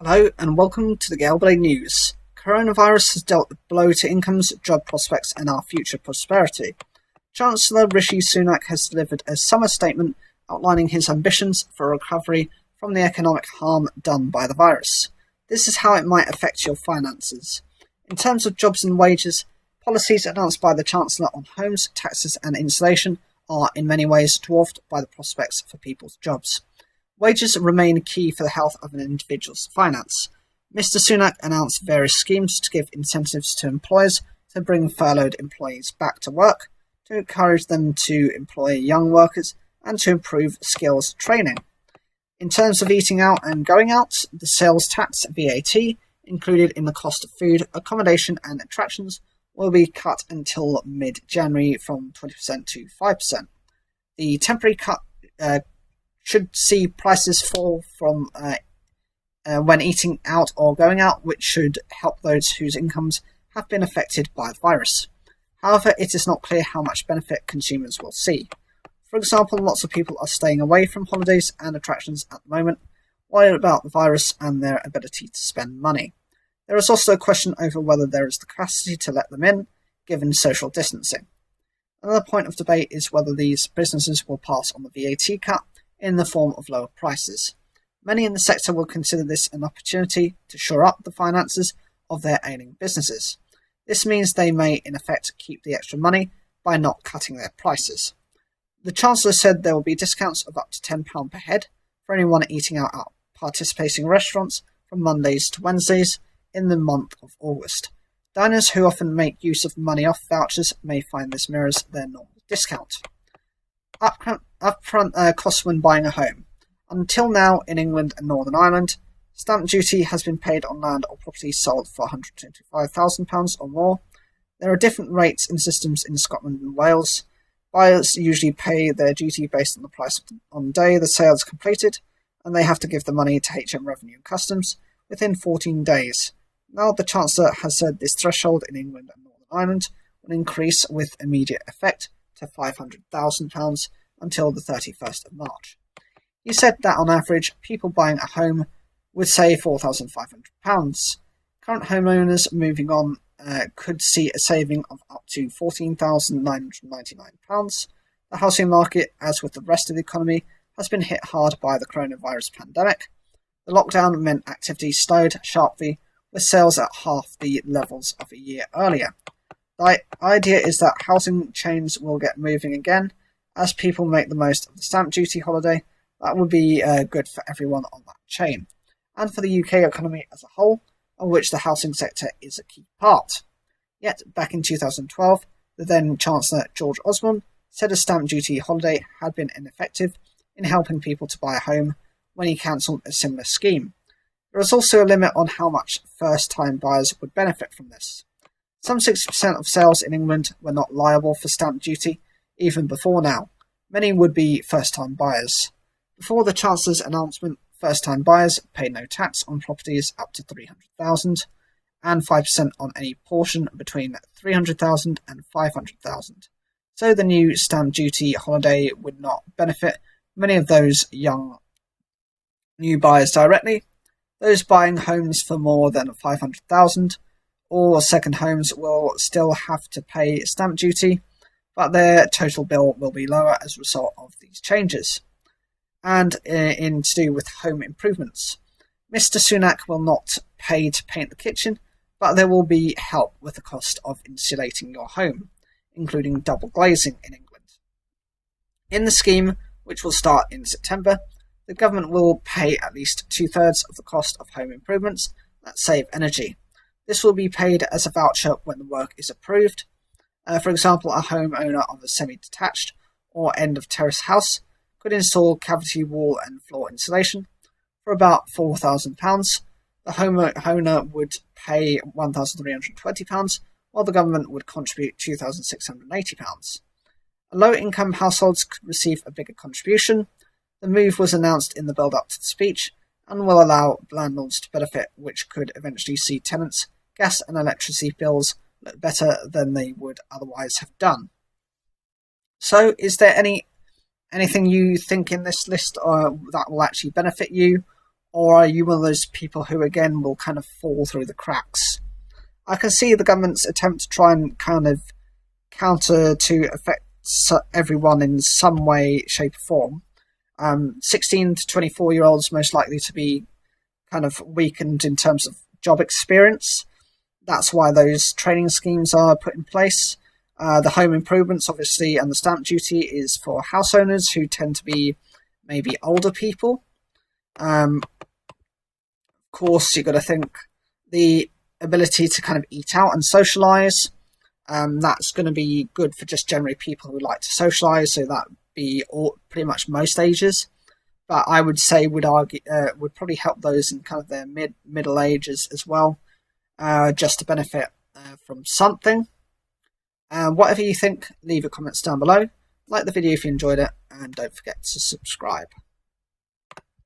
Hello and welcome to the Galway News. Coronavirus has dealt a blow to incomes, job prospects and our future prosperity. Chancellor Rishi Sunak has delivered a summer statement outlining his ambitions for recovery from the economic harm done by the virus. This is how it might affect your finances. In terms of jobs and wages, policies announced by the Chancellor on homes, taxes and insulation are in many ways dwarfed by the prospects for people's jobs. Wages remain key for the health of an individual's finance. Mr. Sunak announced various schemes to give incentives to employers to bring furloughed employees back to work, to encourage them to employ young workers, and to improve skills training. In terms of eating out and going out, the sales tax VAT, included in the cost of food, accommodation and attractions, will be cut until mid-January from 20% to 5%. The temporary cut should see prices fall from when eating out or going out, which should help those whose incomes have been affected by the virus. However, it is not clear how much benefit consumers will see. For example, lots of people are staying away from holidays and attractions at the moment, worried about the virus and their ability to spend money. There is also a question over whether there is the capacity to let them in, given social distancing. Another point of debate is whether these businesses will pass on the VAT cut in the form of lower prices. Many in the sector will consider this an opportunity to shore up the finances of their ailing businesses. This means they may, in effect, keep the extra money by not cutting their prices. The Chancellor said there will be discounts of up to £10 per head for anyone eating out at participating restaurants from Mondays to Wednesdays in the month of August. Diners who often make use of money off vouchers may find this mirrors their normal discount. Upfront costs when buying a home. Until now, in England and Northern Ireland, stamp duty has been paid on land or property sold for £125,000 or more. There are different rates and systems in Scotland and Wales. Buyers usually pay their duty based on the price on the day the sale is completed, and they have to give the money to HM Revenue and Customs within 14 days. Now the Chancellor has said this threshold in England and Northern Ireland will increase with immediate effect to £500,000 until the 31st of March. He said that on average, people buying a home would save £4,500. Current homeowners moving on could see a saving of up to £14,999. The housing market, as with the rest of the economy, has been hit hard by the coronavirus pandemic. The lockdown meant activity slowed sharply, with sales at half the levels of a year earlier. The idea is that housing chains will get moving again as people make the most of the stamp duty holiday. That would be good for everyone on that chain, and for the UK economy as a whole, of which the housing sector is a key part. Yet, back in 2012, the then Chancellor George Osborne said a stamp duty holiday had been ineffective in helping people to buy a home when he cancelled a similar scheme. There is also a limit on how much first-time buyers would benefit from this. Some 60% of sales in England were not liable for stamp duty, even before now. Many would be first-time buyers. Before the Chancellor's announcement, first-time buyers paid no tax on properties up to £300,000 and 5% on any portion between £300,000 and £500,000. So the new stamp duty holiday would not benefit many of those young new buyers directly. Those buying homes for more than £500,000 or second homes will still have to pay stamp duty, but their total bill will be lower as a result of these changes. And in to do with home improvements. Mr. Sunak will not pay to paint the kitchen, but there will be help with the cost of insulating your home, including double glazing in England. In the scheme, which will start in September, the government will pay at least 2/3 of the cost of home improvements that save energy. This will be paid as a voucher when the work is approved. For example, a homeowner of a semi-detached or end-of-terrace house could install cavity wall and floor insulation for about £4,000. The homeowner would pay £1,320, while the government would contribute £2,680. Low-income households could receive a bigger contribution. The move was announced in the build-up to the speech and will allow landlords to benefit, which could eventually see tenants' gas and electricity bills look better than they would otherwise have done. So, is there anything you think in this list that will actually benefit you, Or are you one of those people who, again, will kind of fall through the cracks? I can see the government's attempt to try and kind of counter to affect everyone in some way, shape, or form. 16 to 24-year-olds most likely to be kind of weakened in terms of job experience. That's why those training schemes are put in place. The home improvements, obviously, and the stamp duty is for house owners who tend to be maybe older people. Of course, you've got to think the ability to kind of eat out and socialise. That's going to be good for just generally people who like to socialise, so that would be pretty much most ages. But I would say would probably help those in kind of their middle ages as well, just to benefit from something. Whatever you think, leave your comments down below. Like the video if you enjoyed it, and don't forget to subscribe.